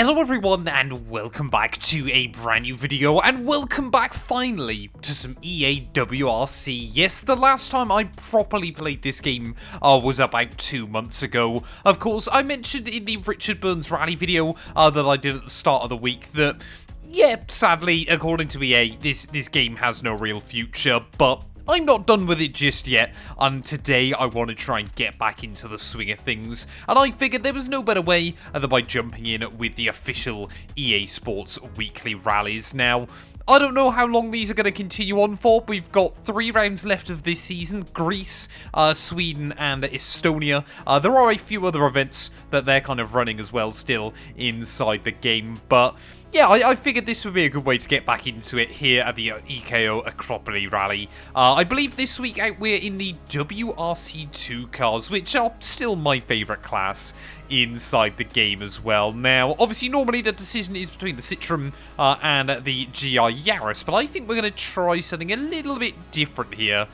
Hello everyone and welcome back to a brand new video, and welcome back finally to some EA WRC. Yes, the last time I properly played this game was about 2 months ago. Of course, I mentioned in the Richard Burns Rally video that I did at the start of the week that, yeah, sadly, according to EA, this game has no real future, but I'm not done with it just yet, and today I want to try and get back into the swing of things, and I figured there was no better way than by jumping in with the official EA Sports Weekly Rallies. Now, I don't know how long these are going to continue on for. We've got 3 rounds left of this season: Greece, Sweden and Estonia. There are a few other events that they're kind of running as well still inside the game, but yeah, I figured this would be a good way to get back into it here at the EKO Acropolis Rally. I believe this week out we're in the WRC 2 cars, which are still my favourite class inside the game as well. Now, obviously, normally the decision is between the Citroen and the GI Yaris, but I think we're going to try something a little bit different here,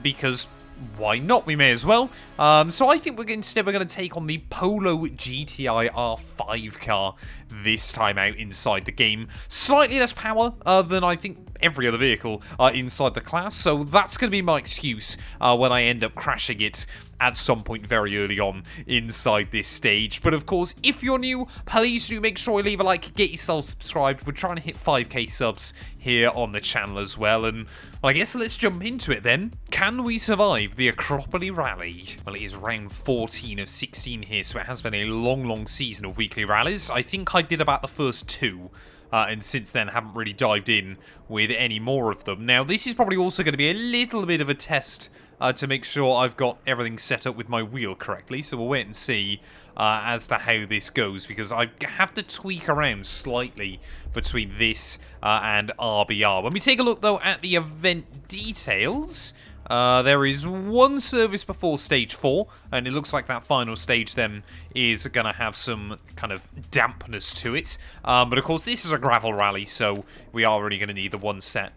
because why not? We may as well. So I think instead we're going to take on the Polo GTI R5 car this time out inside the game. Slightly less power than I think every other vehicle inside the class, so that's going to be my excuse when I end up crashing it at some point very early on inside this stage. But of course, if you're new, please do make sure you leave a like, get yourself subscribed. We're trying to hit 5k subs here on the channel as well, and well, I guess let's jump into it then. Can we survive the Acropolis Rally? Well, it is round 14 of 16 here, so it has been a long season of weekly rallies. I think I did about the first 2. And since then haven't really dived in with any more of them. Now, this is probably also going to be a little bit of a test to make sure I've got everything set up with my wheel correctly, so we'll wait and see as to how this goes, because I have to tweak around slightly between this and RBR. When we take a look, though, at the event details, there is 1 service before stage 4, and it looks like that final stage then is going to have some kind of dampness to it. But of course, this is a gravel rally, so we are really going to need the 1 set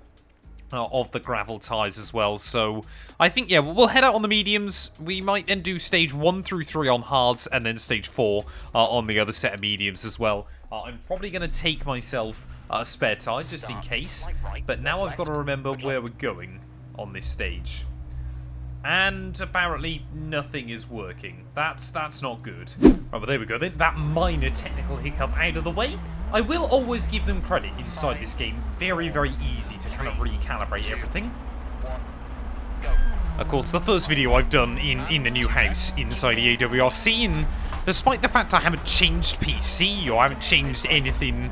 of the gravel tyres as well. So I think, yeah, we'll head out on the mediums. We might then do stage 1 through 3 on hards, and then stage 4 on the other set of mediums as well. I'm probably going to take myself a spare tyre just in case, but now I've got to remember where we're going on this stage, and apparently nothing is working. That's not good. Right, but there we go then. That minor technical hiccup out of the way. I will always give them credit inside this game. Very easy to kind of recalibrate everything. Of course, the first video I've done in the new house inside EA WRC, and despite the fact I haven't changed PC or I haven't changed anything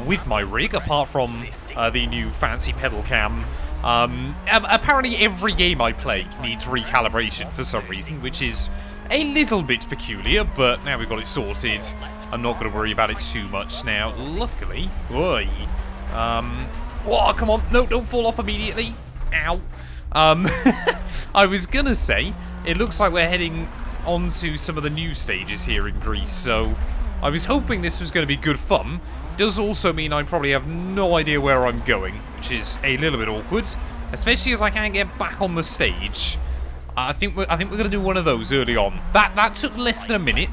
with my rig apart from the new fancy pedal cam, apparently every game I play needs recalibration for some reason, which is a little bit peculiar, but now we've got it sorted. I'm not going to worry about it too much now, luckily. Oi. Whoa, come on. No, don't fall off immediately. Ow. I was going to say, it looks like we're heading onto some of the new stages here in Greece, so I was hoping this was going to be good fun. Does also mean I probably have no idea where I'm going, which is a little bit awkward, especially as I can't get back on the stage. I think we're going to do one of those early on. That took less than a minute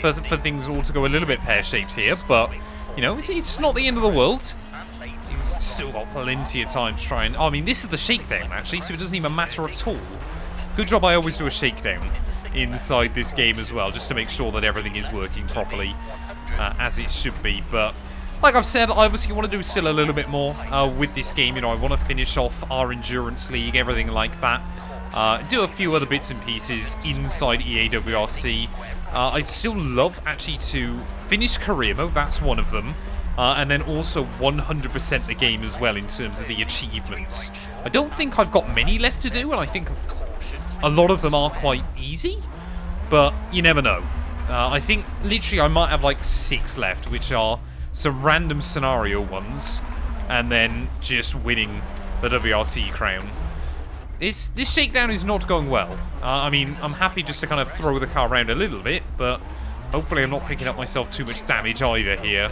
for things all to go a little bit pear-shaped here, but you know, it's not the end of the world. You've still got plenty of time to try and... I mean, this is the shakedown actually, so it doesn't even matter at all. Good job I always do a shakedown inside this game as well, just to make sure that everything is working properly as it should be. But like I've said, I obviously want to do still a little bit more with this game. You know, I want to finish off our Endurance League, everything like that. Do a few other bits and pieces inside EA WRC. I'd still love, actually, to finish Career Mode. That's one of them. And then also 100% the game as well in terms of the achievements. I don't think I've got many left to do, and I think a lot of them are quite easy. But you never know. I think, literally, I might have like 6 left, which are some random scenario ones, and then just winning the WRC crown. This shakedown is not going well. I mean, I'm happy just to kind of throw the car around a little bit, but hopefully I'm not picking up myself too much damage either here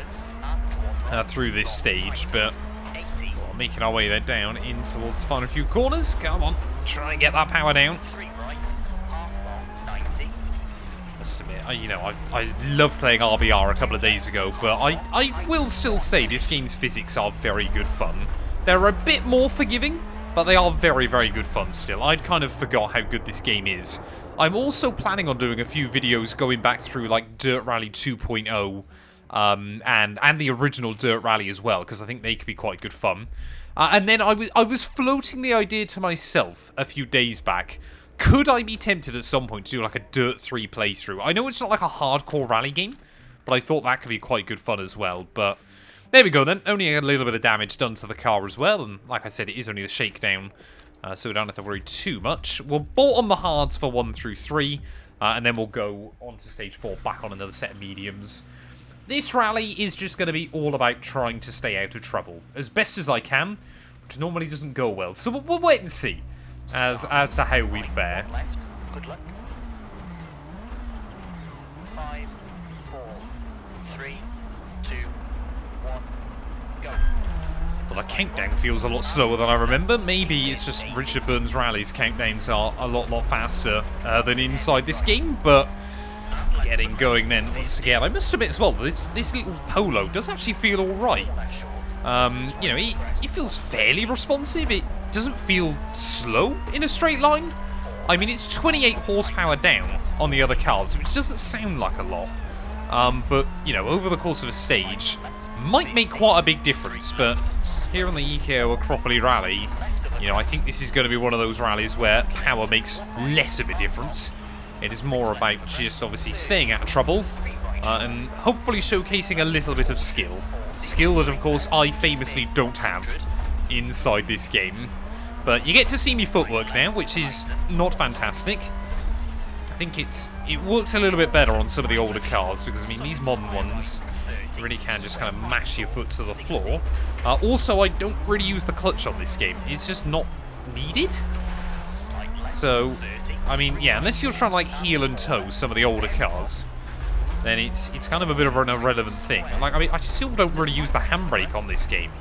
through this stage. But well, making our way then down in towards the final few corners. Come on, try and get that power down. Must admit, you know, I loved playing RBR a couple of days ago, but I will still say this game's physics are very good fun. They're a bit more forgiving, but they are very, very good fun still. I'd kind of forgot how good this game is. I'm also planning on doing a few videos going back through, like, Dirt Rally 2.0, and the original Dirt Rally as well, because I think they could be quite good fun. And then I was floating the idea to myself a few days back. Could I be tempted at some point to do like a Dirt 3 playthrough? I know it's not like a hardcore rally game, but I thought that could be quite good fun as well. But there we go then. Only a little bit of damage done to the car as well. And like I said, it is only the Shakedown, so we don't have to worry too much. We'll bolt on the hards for 1 through 3, and then we'll go on to stage 4, back on another set of mediums. This rally is just going to be all about trying to stay out of trouble as best as I can, which normally doesn't go well. So we'll wait and see as to how we fare. Left. Good luck. 5, 4, 3, 2, 1, go. Well, the countdown feels a lot slower than I remember. Maybe it's just Richard Burns Rally's countdowns are a lot faster than inside this game, but getting going then once again. I must admit as well, this little Polo does actually feel alright. You know, it feels fairly responsive. It doesn't feel slow in a straight line. I mean, it's 28 horsepower down on the other cars, which doesn't sound like a lot. But, you know, over the course of a stage, might make quite a big difference. But here on the EKO Acropolis Rally, you know, I think this is going to be one of those rallies where power makes less of a difference. It is more about just obviously staying out of trouble and hopefully showcasing a little bit of skill. Skill that, of course, I famously don't have inside this game. But you get to see me footwork now, which is not fantastic. I think it works a little bit better on some of the older cars, because, I mean, these modern ones really can just kind of mash your foot to the floor. Also, I don't really use the clutch on this game. It's just not needed. So, I mean, yeah, unless you're trying to, like, heel and toe some of the older cars, then it's kind of a bit of an irrelevant thing. And, like, I mean, I still don't really use the handbrake on this game.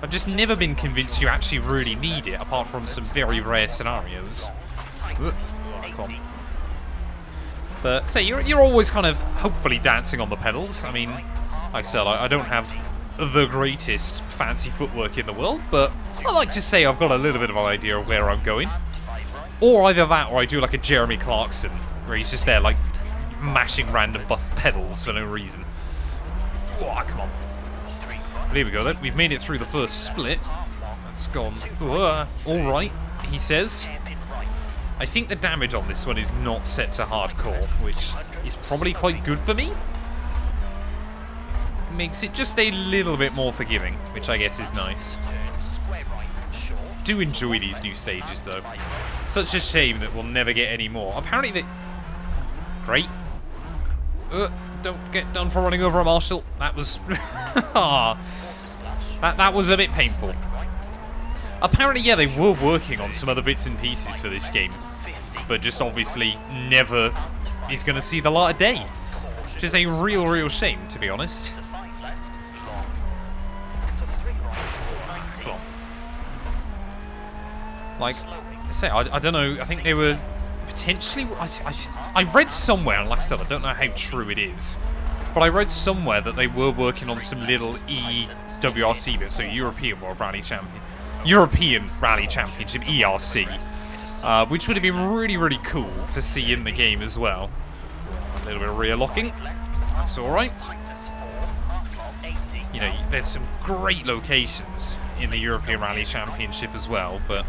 I've just never been convinced you actually really need it, apart from some very rare scenarios. Oh, come on. But, say, you're always kind of hopefully dancing on the pedals. I mean, like I said, I don't have the greatest fancy footwork in the world, but I like to say I've got a little bit of an idea of where I'm going. Or either that, or I do like a Jeremy Clarkson, where he's just there, like, mashing random pedals for no reason. Oh, come on. But here we go then. We've made it through the first split. That's gone. Alright, he says. I think the damage on this one is not set to hardcore, which is probably quite good for me. Makes it just a little bit more forgiving, which I guess is nice. Do enjoy these new stages though. Such a shame that we'll never get any more. Apparently they... Great. Don't get done for running over a marshal. That was... that was a bit painful. Apparently, yeah, they were working on some other bits and pieces for this game. But just obviously never is going to see the light of day. Which is a real shame, to be honest. Come on. Like, I say, I don't know, I think they were potentially... I read somewhere, and like I said, I don't know how true it is, but I read somewhere that they were working on some little EA WRC bits, so European Rally Championship, ERC, which would have been really cool to see in the game as well. A little bit of rear locking, that's alright. You know, there's some great locations in the European Rally Championship as well, but...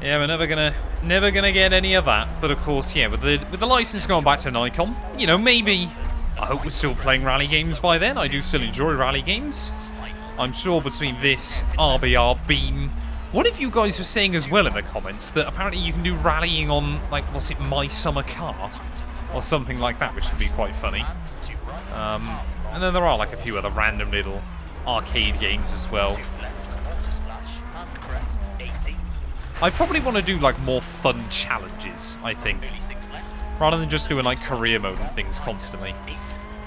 yeah, we're never gonna get any of that. But of course, yeah, with the license going back to Nikon, you know, maybe I hope we're still playing rally games by then. I do still enjoy rally games. I'm sure between this, RBR, Beam. What if you guys were saying as well in the comments that apparently you can do rallying on, like, what's it, My Summer Car? Or something like that, which could be quite funny. And then there are like a few other random little arcade games as well. I probably want to do like more fun challenges, I think, rather than just doing like career mode and things constantly.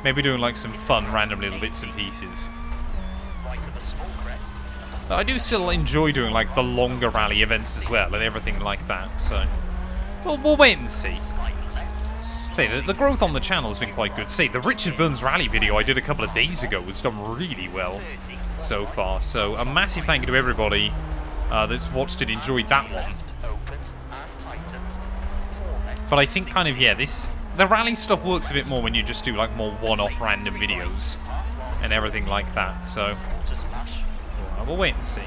Maybe doing like some fun random little bits and pieces. But I do still enjoy doing like the longer rally events as well and everything like that, so we'll wait and see. Say, the growth on the channel has been quite good. Say, the Richard Burns Rally video I did a couple of days ago was done really well so far. So, a massive thank you to everybody that's watched and enjoyed that one. But I think kind of, yeah, the rally stuff works a bit more when you just do like more one-off random videos and everything like that. So, we'll wait and see.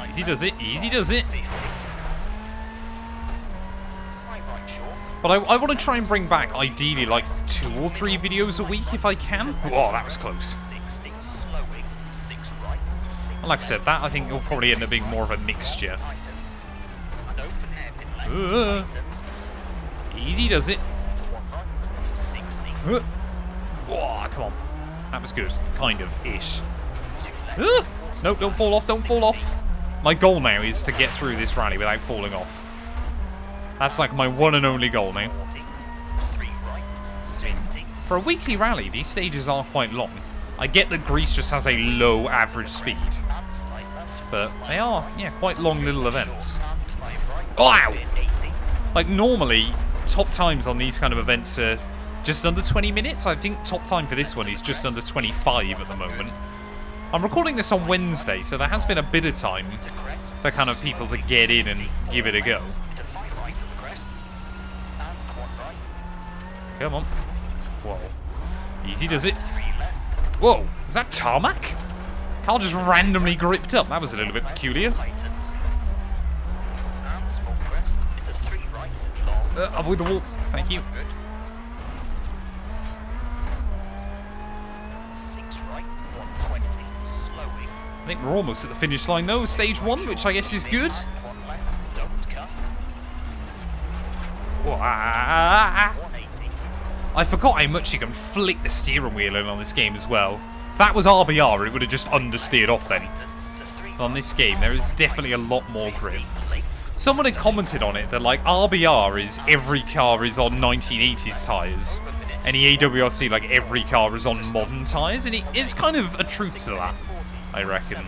Easy does it, easy does it. But I want to try and bring back, ideally, like 2 or 3 videos a week if I can. Oh, that was close. Like I said, that I think will probably end up being more of a mixture. Easy does it. Oh, come on. That was good. Kind of, ish. No, don't fall off, don't fall off. My goal now is to get through this rally without falling off. That's like my one and only goal now. For a weekly rally, these stages are quite long. I get that Greece just has a low average speed. But they are, yeah, quite long little events. Oh, ow! Like, normally, top times on these kind of events are just under 20 minutes. I think top time for this one is just under 25 at the moment. I'm recording this on Wednesday, so there has been a bit of time for kind of people to get in and give it a go. Come on. Whoa. Easy does it. Whoa, is that tarmac? Carl just randomly gripped up. That was a little bit peculiar. Avoid the wall. Thank you. I think we're almost at the finish line though, stage 1, which I guess is good. I forgot how much you can flick the steering wheel in on this game as well. If that was RBR, it would have just understeered off then. On this game, there is definitely a lot more grip. Someone had commented on it that, like, RBR is every car is on 1980s tyres, and EA WRC, like, every car is on modern tyres, and it's kind of a truth to that, I reckon.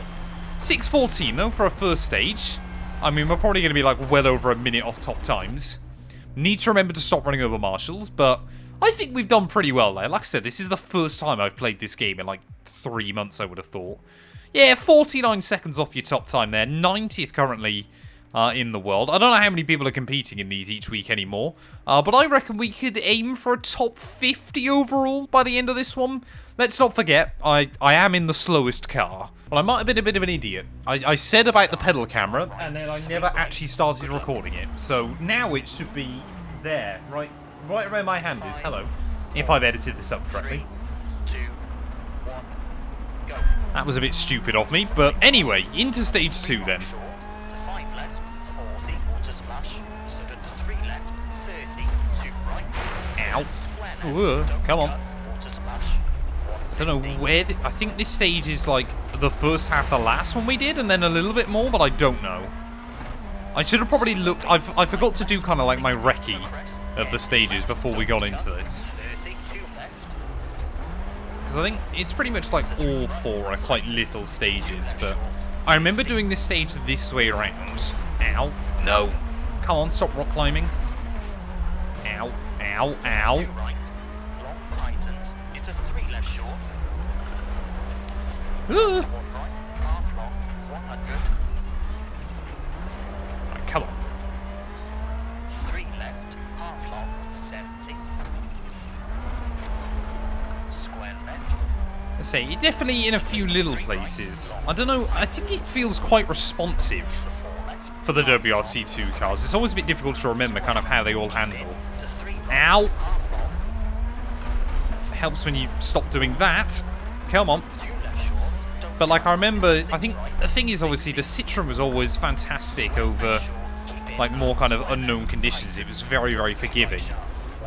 6:14 though for a first stage. I mean, we're probably going to be, like, well over a minute off top times. Need to remember to stop running over marshals, but I think we've done pretty well there. Like I said, this is the first time I've played this game in, like, 3 months, I would have thought. Yeah, 49 seconds off your top time there. 90th currently in the world. I don't know how many people are competing in these each week anymore, but I reckon we could aim for a top 50 overall by the end of this one. Let's not forget, I am in the slowest car. Well, I might have been a bit of an idiot. I said about the pedal camera, and then I never actually started recording it. So now it should be there, right around my hand is. Hello. If I've edited this up correctly. 3, 2, 1, go. That was a bit stupid of me, but anyway, into stage 2 then. Ow. Ooh, come on. I don't know where... I think this stage is like the first half of the last one we did, and then a little bit more, but I don't know. I should have probably looked... I forgot to do kind of like my recce of the stages before we got into this. Because I think it's pretty much like all 4 are quite little stages, but I remember doing this stage this way around. Ow. No. Come on, stop rock climbing. Ow. Ow, ow. 2 right, long tightens, into 3 left short. 1 right, half long, 100. Right, come on. 3 left, half long, 70. Square left. I say, definitely in a few little places. I don't know, I think it feels quite responsive for the WRC2 cars. It's always a bit difficult to remember kind of how they all handle. Ow! Helps when you stop doing that. Come on. But like I remember, I think the thing is obviously the Citroen was always fantastic over like more kind of unknown conditions. It was very, very forgiving.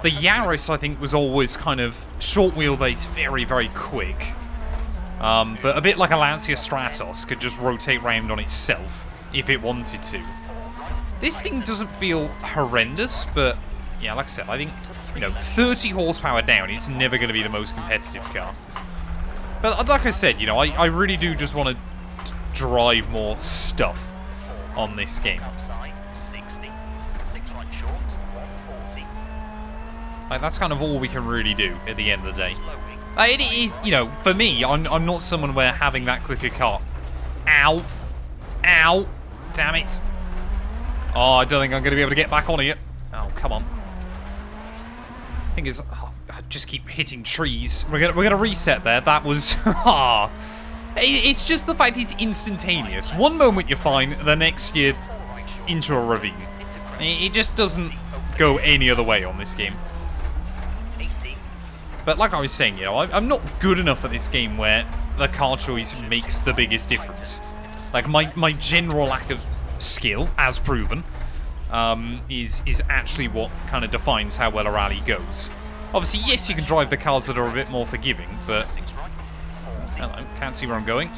The Yaris I think was always kind of short wheelbase, very, very quick. But a bit like a Lancia Stratos could just rotate round on itself if it wanted to. This thing doesn't feel horrendous, but yeah, like I said, I think, you know, 30 horsepower down, it's never going to be the most competitive car. But like I said, you know, I really do just want to drive more stuff on this game. Like, that's kind of all we can really do at the end of the day. It is, you know, for me, I'm not someone where having that quicker car. Ow. Ow. Damn it. Oh, I don't think I'm going to be able to get back on here. Oh, come on. Thing is, oh, I just keep hitting trees. We're gonna reset there. That was, it's just the fact it's instantaneous. One moment you're fine, the next you're into a ravine. It just doesn't go any other way on this game. But like I was saying, you know, I'm not good enough at this game where the car choice makes the biggest difference. Like, my general lack of skill, as proven, is actually what kind of defines how well a rally goes. Obviously, yes, you can drive the cars that are a bit more forgiving, but... Hello, can't see where I'm going.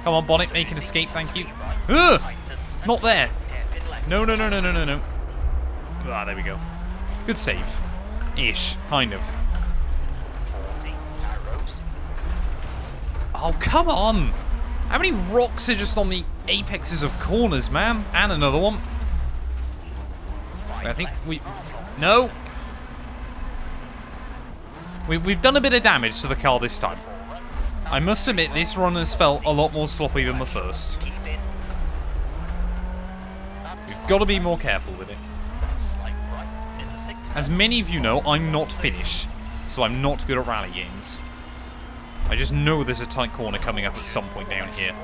Come on, Bonnet, make an escape, thank you. Ugh! Not there! No, no, no, no, no, no, no. Ah, there we go. Good save. Ish, kind of. Oh, come on! How many rocks are just on the apexes of corners, man? And another one. I think we... No! We've done a bit of damage to the car this time. I must admit, this run has felt a lot more sloppy than the first. We've got to be more careful with it. As many of you know, I'm not Finnish, so I'm not good at rally games. I just know there's a tight corner coming up at some point down here.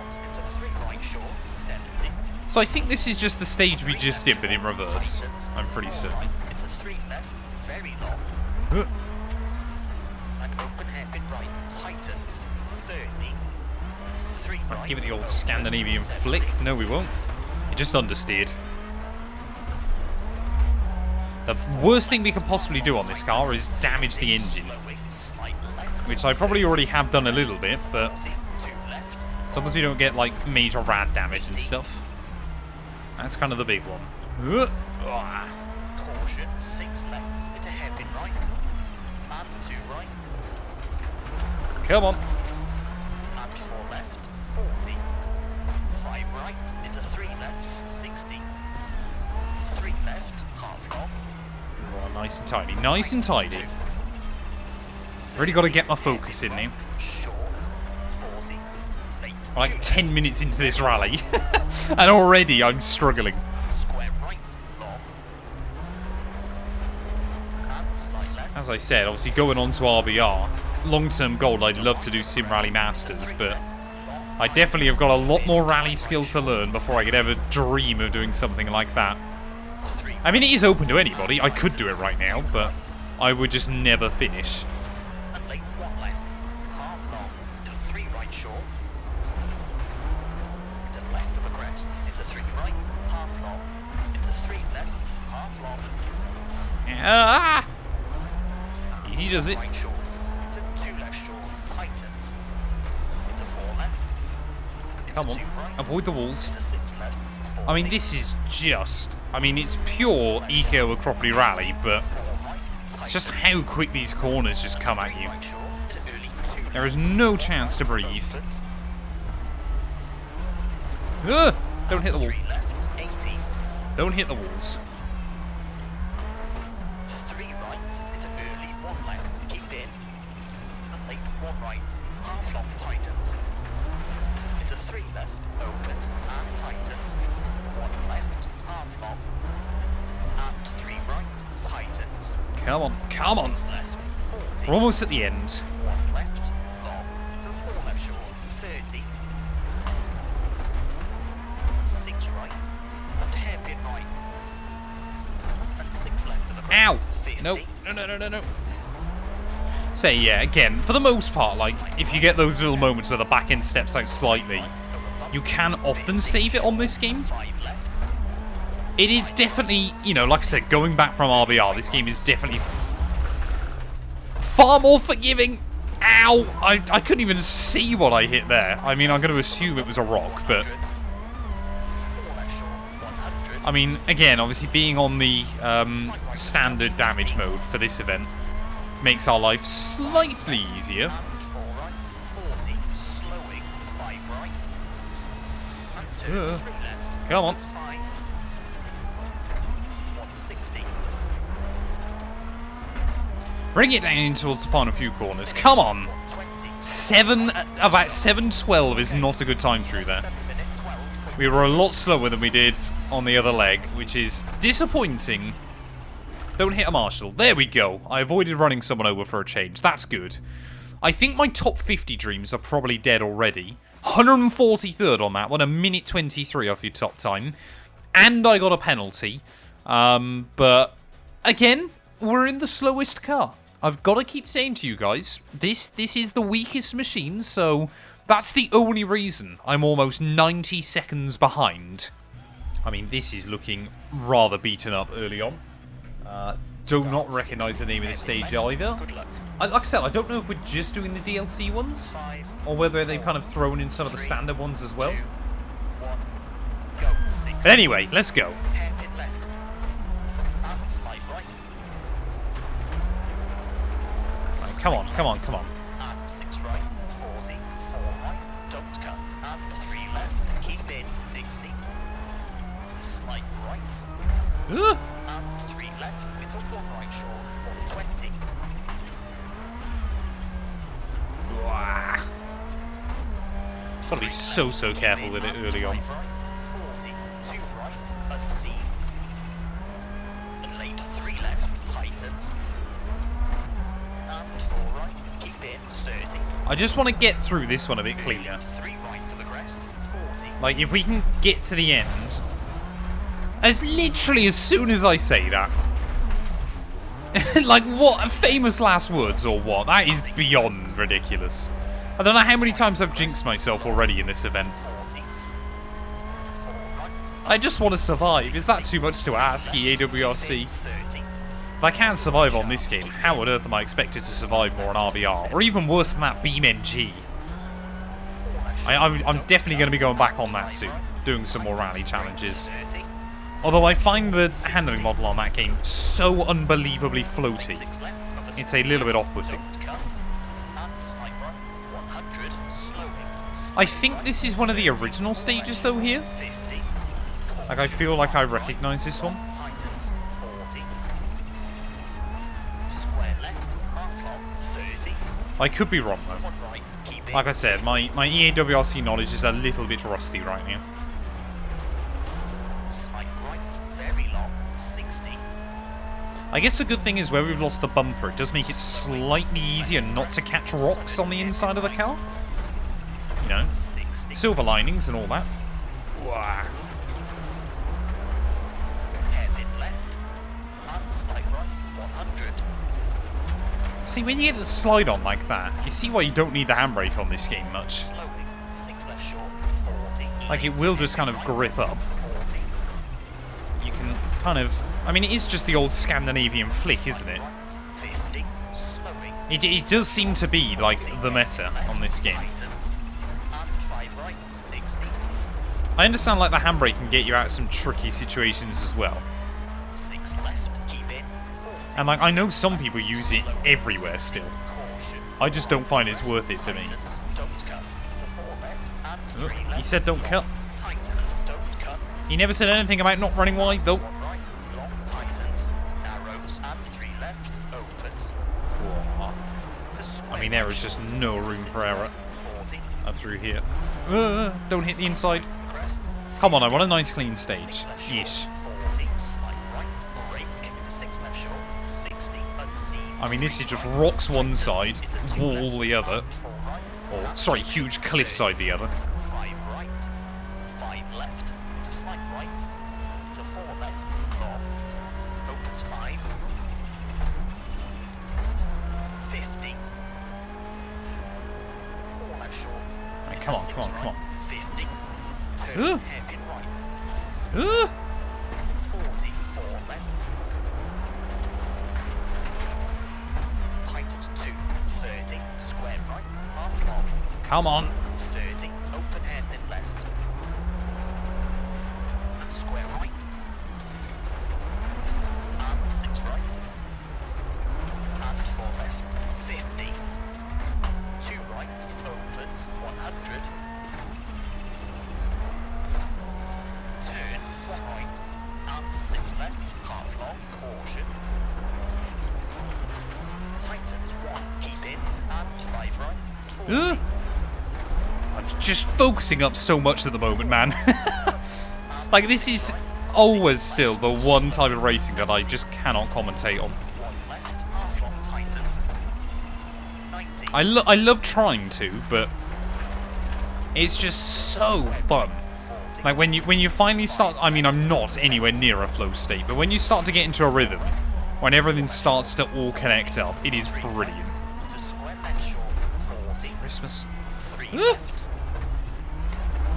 So I think this is just the stage we just did, but in reverse. I'm pretty certain. Right, give it the old Scandinavian flick. No, we won't. It just understeered. The worst thing we could possibly do on this car is damage the engine. Which I probably already have done a little bit, but as long as we don't get, like, major rad damage and stuff. That's kind of the big one. Caution, 6 left, into hairpin right, and 2 right. Come on. And 4 left, 40. 5 right, into 3 left, 60. 3 left, half long. Oh, nice and tidy. Nice and tidy. Really got to get my focus in now. I'm like 10 minutes into this rally, and already I'm struggling. As I said, obviously going on to RBR, long-term goal, I'd love to do Sim Rally Masters, but I definitely have got a lot more rally skill to learn before I could ever dream of doing something like that. I mean, it is open to anybody. I could do it right now, but I would just never finish. Ah! Easy does it. Come on, avoid the walls. I mean, this is just... I mean, it's pure eco acropoly rally, but it's just how quick these corners just come at you. There is no chance to breathe. Ugh! Don't hit the wall. Don't hit the walls. Come on, come on. We're almost at the end. 1 left, long, to 4 left short, 30. 6 right, and hairpin right. And 6 left of the crest, Ow! 50. No, no, no, no, no, no. So yeah, again, for the most part, like, if you get those little moments where the back end steps out slightly, you can often save it on this game. 5 left. It is definitely, you know, like I said, going back from RBR, this game is definitely far more forgiving. Ow! I couldn't even see what I hit there. I mean, I'm going to assume it was a rock, but... I mean, again, obviously being on the standard damage mode for this event makes our life slightly easier. 4 right, 40, slowing, 5 right. And 2, 3 left. Come on. 5. 160. Bring it down towards the final few corners. Come on. 120. About 7:12 is not a good time through there. 7 minute 12. We were a lot slower than we did on the other leg, which is disappointing. Don't hit a marshal. There we go. I avoided running someone over for a change. That's good. I think my top 50 dreams are probably dead already. 143rd on that one, a minute 23 off your top time. And I got a penalty. But, again, we're in the slowest car. I've got to keep saying to you guys, this is the weakest machine, so that's the only reason I'm almost 90 seconds behind. I mean, this is looking rather beaten up early on. Do not recognise the name of the stage either. Like I said, I don't know if we're just doing the DLC ones, or whether they've kind of thrown in some of the standard ones as well. But anyway, let's go. Hairpin left. And slight right. Right, come on, come on, come on. And 6 right. 40. 4 right. Don't cut. And 3 left. Keep in. 60. Slight right. And 3 left. It's all 1 right short. 120. Wah. Gotta be so careful with it early on. 5 right. 40. 2 right. Unseen. And late 3 left. Tightens. And 4 right. Keep in. 30. I just want to get through this one a bit cleaner. 3 right to the crest. 40. Like, if we can get to the end, as literally as soon as I say that. Like, what? Famous last words or what? That is beyond ridiculous. I don't know how many times I've jinxed myself already in this event. 40. 4 right. I just want to survive. Is that too much to ask, EA WRC? 30. If I can't survive on this game, how on earth am I expected to survive more on RBR? Or even worse than that, BeamNG? I'm definitely going to be going back on that soon, doing some more rally challenges. 30. Although I find the handling model on that game so unbelievably floaty, 6 left of the it's a little bit off-putting. Don't cut. And slight right. 100. Slowing. I think this is one of the original stages though here. 50. Like, I feel like I recognise this one. Tightens. 40. Square left. Half long. 30. I could be wrong though. 1 right. Keep in. Like I said, my EA WRC knowledge is a little bit rusty right now. Slight right. Very long. 60. I guess the good thing is where we've lost the bumper, it does make it slightly easier not to catch rocks on the inside of the car. You know, 60. silver linings and all that. Wah. Hairpin left. And slight right. 100. See, when you get the slide on like that, you see why you don't need the handbrake on this game much. Slowing. 6 left short. 40. Like, it will just kind of grip up. 40. You can kind of... I mean, it is just the old Scandinavian flick, isn't it? Right. 50. Slowing. It does seem to be, like, the meta on this game. Tightens. And 5 right. 60. I understand, like, the handbrake can get you out of some tricky situations as well. 6 left. Keep in. 40. And, like, I know some people use it everywhere still. Caution. I just don't find it's worth it to me. Tightens. Don't cut. To 4 left. And 3 left. He said don't cut. Tightens. Don't cut. He never said anything about not running wide, though. 1 right. Long. Tightens. Narrows. And 3 left. Opens. To square I mean, there is just no room for error 40. up through here. Don't hit the inside. Crest. Come on, I want a nice clean stage. 6 left Yeesh. short. 40. Slight right. Brake. To 6 left short. 60. Unseen. I mean, this is just rocks one side, wall the other. 4 right. Or, sorry, huge cliff side the other. 5 right. 5 left. To slight right. To 4 left. Long. Opens 5. 50. 4 left short. Right, come on, come on, come on. 50. Ugh. Turn hairpin right. 40. 4 left. Tightens 2. 30. Square right. Half long. Come on. 30. Open hairpin left. And square right. And 6 right. And 4 left. 50. 2 right. Opens 100. Turn 1 right. And 6 left. Half long. Caution. 40. I'm just focusing up so much at the moment, man. Like, this is always still the one type of racing that I just cannot commentate on. One left, half long tightens. 90. I love trying to, but it's just so fun. 40. Like, when you finally start, I mean, I'm not anywhere near a flow state, but when you start to get into a rhythm, when everything starts to all connect up, it is brilliant. To square left short, 40. Christmas. 3 Ah. left.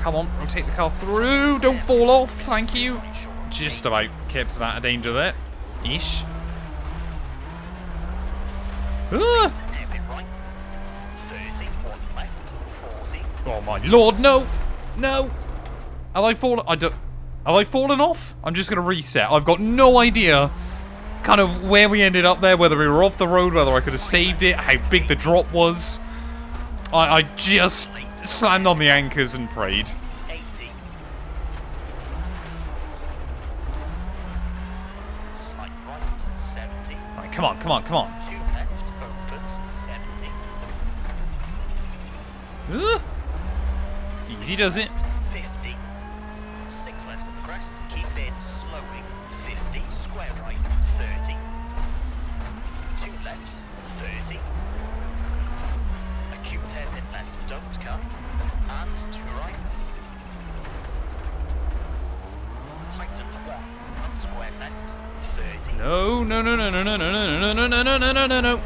Come on, rotate the car through. Don't fall off. Thank you. Short, Just about kept that out of danger there. Ish. Ah. hairpin right. 30. 1 left. 40. Oh my lord, no! No! Have I fallen? Have I fallen off? I'm just gonna reset. I've got no idea kind of where we ended up there, whether we were off the road, whether I could have saved it, how big the drop was. I just slammed on the anchors and prayed. 80. Slight right. 70. Right, come on, come on, come on. 2 left. Opens. 70. Ah. Easy does it. 50. 6 left at the crest. Keep in. Slowing. 50. Square right. 30. 2 left. 30. Acute hairpin left. Don't cut. And to right. Tightens 1. And square left. 30. No, no, no, no, no, no, no, no, no, no, no, no, no, no, no.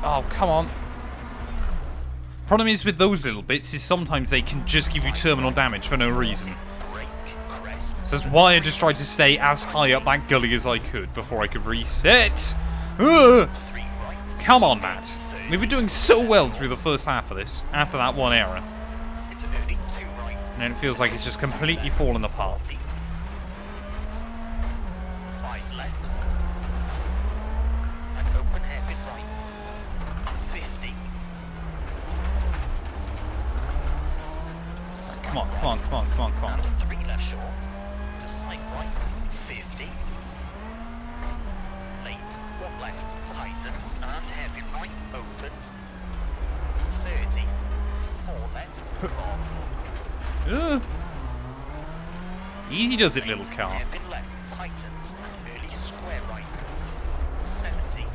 Oh, come on. Problem is with those little bits is sometimes they can just give you terminal damage for no reason. Brake. Crest. So that's why I just tried to stay as high up that gully as I could before I could reset. Ugh. 3 right. Come on, Matt. We were doing so well through the first half of this, after that one error. Into early. 2 right. And then it feels like it's just completely fallen apart. 40. 5 left. And open hairpin right. 50. Come on, come on, come on, come on, come on. And 3 left short. To slight right. 50. Late. 1 left. Tightens. And hairpin right. Opens. 30. 4 left. Ugh. Easy does it, little car. Hairpin left. Tightens. Early square right. 70.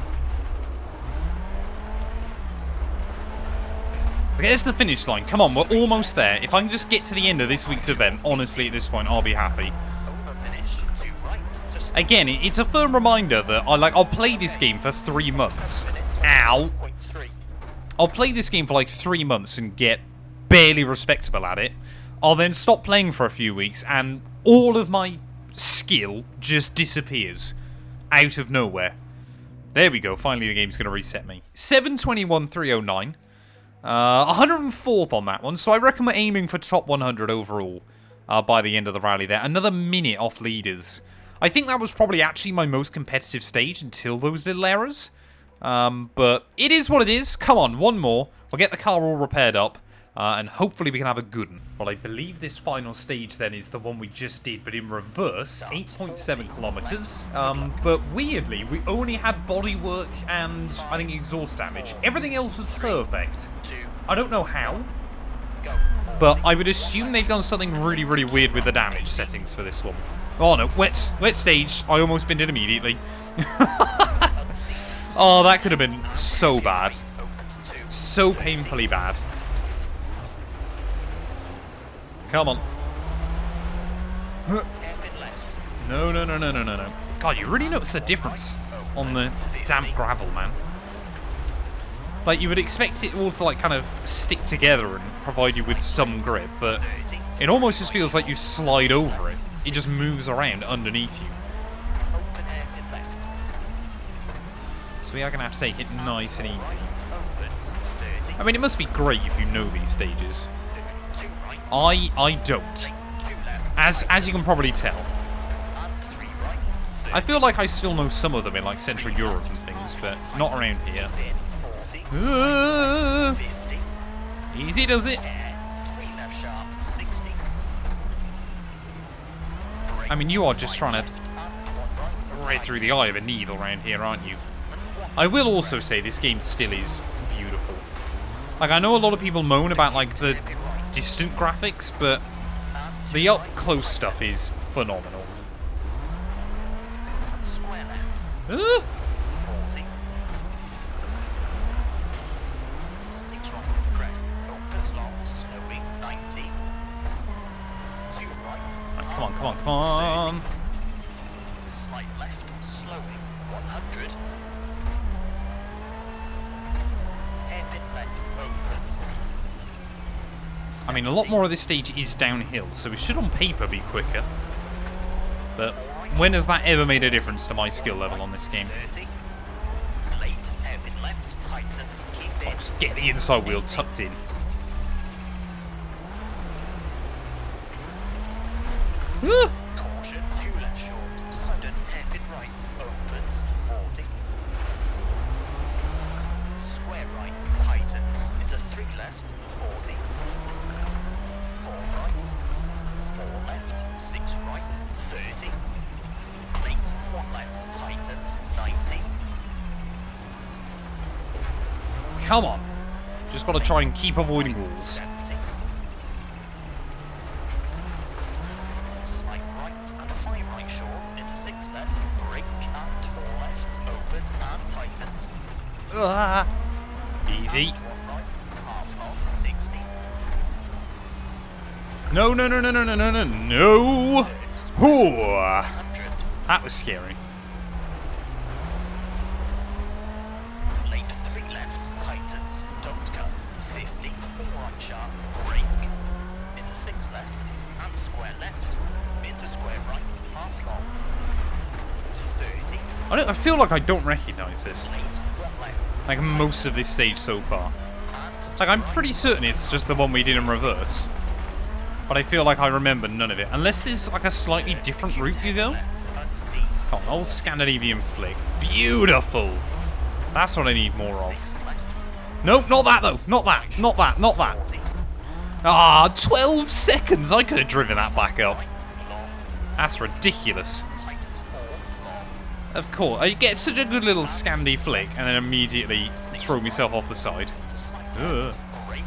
Okay, there's the finish line. Come on, we're almost there. If I can just get to the end of this week's event, honestly, at this point, I'll be happy. Over finish. 2 right. To stop. Again, it's a firm reminder that I'll play this game for 3 months. Ow. 0.3. I'll play this game for like 3 months and get barely respectable at it. I'll then stop playing for a few weeks and all of my skill just disappears out of nowhere. There we go. Finally, the game's going to reset me. 721.309. 104th on that one, so I reckon we're aiming for top 100 overall by the end of the rally there. Another minute off leaders. I think that was probably actually my most competitive stage until those little errors. But it is what it is. Come on, one more. We'll get the car all repaired up. And hopefully we can have a good one. Well, I believe this final stage then is the one we just did, but in reverse, 8.7 kilometers. But weirdly, we only had bodywork and, I think, exhaust damage. Everything else was perfect. I don't know how, but I would assume they've done something really, really weird with the damage settings for this one. Oh no, wet stage. I almost binned it immediately. Oh, that could have been so bad. So painfully bad. Come on. No, no, no, no, no, no, no. God, you really notice the difference on the damp gravel, man. Like, you would expect it all to, like, kind of stick together and provide you with some grip, but it almost just feels like you slide over it. It just moves around underneath you. So we are going to have to take it nice and easy. I mean, it must be great if you know these stages. I don't. As you can probably tell. I feel like I still know some of them in like Central Europe and things, but not around here. Easy does it. I mean, you are just trying to right through the eye of a needle around here, aren't you? I will also say this game still is beautiful. Like, I know a lot of people moan about, like, the distant graphics, but the up-close stuff is phenomenal. Square left. 40. 6 right to the crest. Opens long, slowing 90. 2 right. Come on, come on, come on. 30. Slight left, slowing 100. Hairpin left, opens. I mean, a lot more of this stage is downhill, so it should on paper be quicker. But when has that ever made a difference to my skill level on this game? 30. Late, hairpin left, tightens, keep in. Just get the inside wheel tucked in. Caution, 2 left short, sudden hairpin right, opens, 40. Square right, tightens, into 3 left, 40. 4 right, 4 left, 6 right, 30. Late, 1 left, tightens, 90. Come on. Just got to try and keep avoiding walls. 70. Slight right and 5 right short, into 6 left, brake and 4 left, opens and tightens. Ah. Easy. 1 right, half long, 60. No, no, no, no, no, no, no, no, no. Ooh. 100. That was scary. Late 3 left, tightens, don't cut, 50, 4 right sharp, brake, into 6 left, and square left, into square right, half long, 30, I feel like I don't recognize this. late 1 left, Like most of this stage so far. and Like, I'm pretty certain it's just the one we did in reverse. But I feel like I remember none of it. Unless there's like a slightly different route you go. left, unsee, Come on, old Scandinavian flick. Beautiful. That's what I need more of. 6 left, Nope, not that though. Not that. Not that. Not that. 40, Ah, 12 seconds. I could have driven that back up. right, long, That's ridiculous. tightens 4, long, Of course, I get such a good little Scandi flick and then immediately throw myself off the side. into slight Ugh. left, brake,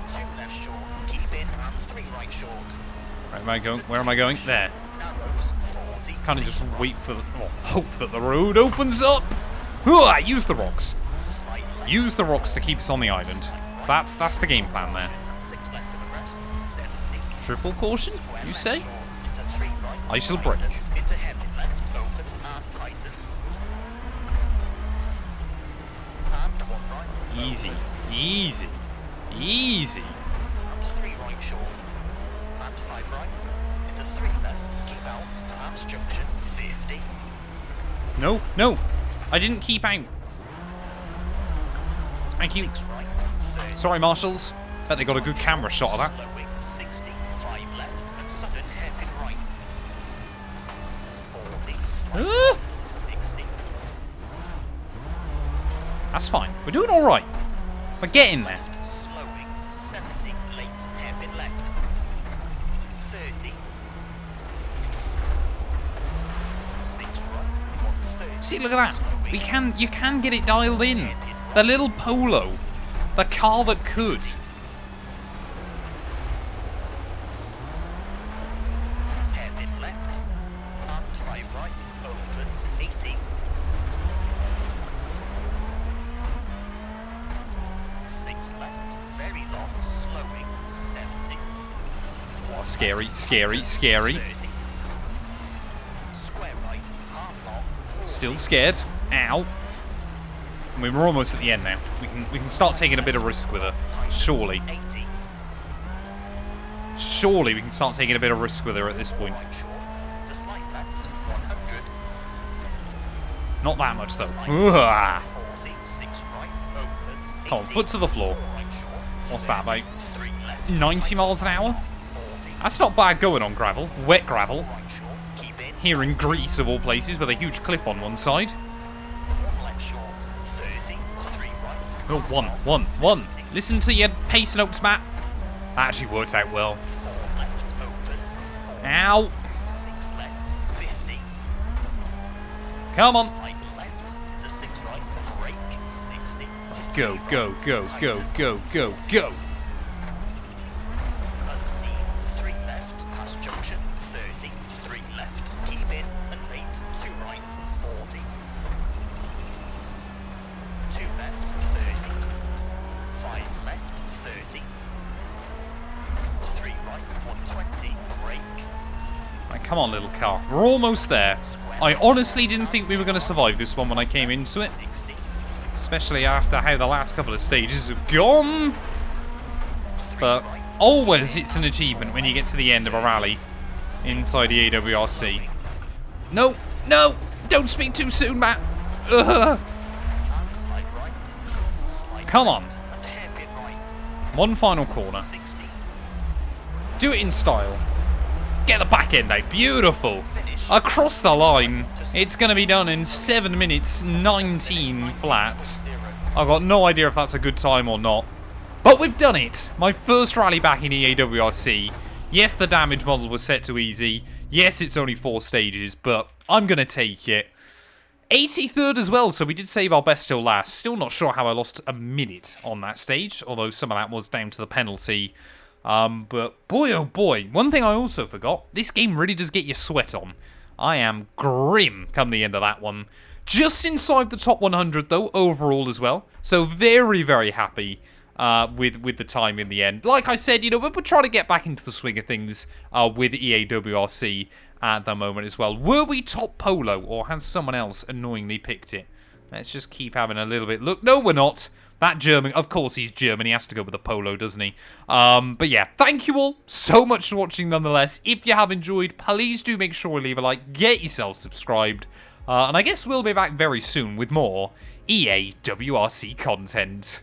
2 left short, keep in, and 3 right short, Where am I going? Where am I going? There. narrows, 40, Kind of just wait for the... Oh, hope that the road opens up. Ooh, use the rocks. slight left, Use the rocks to keep us on the island. That's the game plan there. and 6 left to the crest, 70. Triple caution, Square you left say? short, into 3 right, I shall brake. tightens, into hairpin left, opens and tightens. And 1 right. Easy. Opens, Easy. Easy. and 3 right short. And 5 right. Into 3 left. Keep out. Last junction. 50. No, no. I didn't keep out. Thank you. 6 right. 30. Sorry, marshals. Bet they got a good camera shot of that. Slowing. 60. 5 left. And sudden hairpin right. 40. Slight Ah. right. 60. That's fine. We're doing all right. We're getting there. Left, slowing, 70, late, hairpin left, 30, 6 right, 130. See, look at that. You can get it dialed in. The little Polo. The car that could. Hairpin left, and 5 right, opens, 80. 6 left, very long, slowing, 70. Oh, scary, scary, scary. 30. Square right, half long, 40. Still scared. Ow. I mean, we're almost at the end now. We can start taking a bit of risk with her. Surely. 80. Surely we can start taking a bit of risk with her at this point. Right short, to slight left, 100. Not that much though. Slight Ugh. left, 40, 6 right, opens, 80. Come on, foot to the floor. 4 right short, What's that, 30, mate? 3 left, 90 miles an hour? 40. That's not bad going on gravel. Wet gravel. Right short, keep in. Here in Greece of all places with a huge cliff on one side. 1 left short, 30, 3 right. Oh, half one, long, one, one. 70. Listen to your pace notes, Matt. That actually worked out well. 4 left, opens, 40. Ow. 6 left, 50. Come on. Slight left, to 6 right, brake, 60. Go, go, go, go, go, go, go. Unseen, 3 left, past junction, 30, 3 left, keep in, and 8, 2 right, 40. 2 left, 30. 5 left, 30. 3 right, 120, brake. Right, come on, little car. We're almost there. I honestly didn't think we were going to survive this one when I came into it. 60. Especially after how the last couple of stages have gone. But always it's an achievement when you get to the end of a rally inside the AWRC. No, no, don't speak too soon, Matt. Ugh. And slide right. Slide Come on. left, and hairpin right. One final corner. 60. Do it in style. Get the back end out. Beautiful. Across the line. It's going to be done in 7 minutes 19 flat. I've got no idea if that's a good time or not. But we've done it. My first rally back in EA WRC. Yes, the damage model was set to easy. Yes, it's only 4 stages, but I'm going to take it. 83rd as well, so we did save our best till last. Still not sure how I lost a minute on that stage, although some of that was down to the penalty. But boy oh boy, one thing I also forgot, this game really does get your sweat on. I am grim come the end of that one. Just inside the top 100 though, overall as well. So very, very happy with the time in the end. Like I said, you know, we're trying to get back into the swing of things with EA WRC at the moment as well. Were we top polo, or has someone else annoyingly picked it? Let's just keep having a little bit. Look, no, we're not. That German, of course he's German, he has to go with the polo, doesn't he? But yeah, thank you all so much for watching nonetheless. If you have enjoyed, please do make sure to leave a like, get yourself subscribed. And I guess we'll be back very soon with more EA WRC content.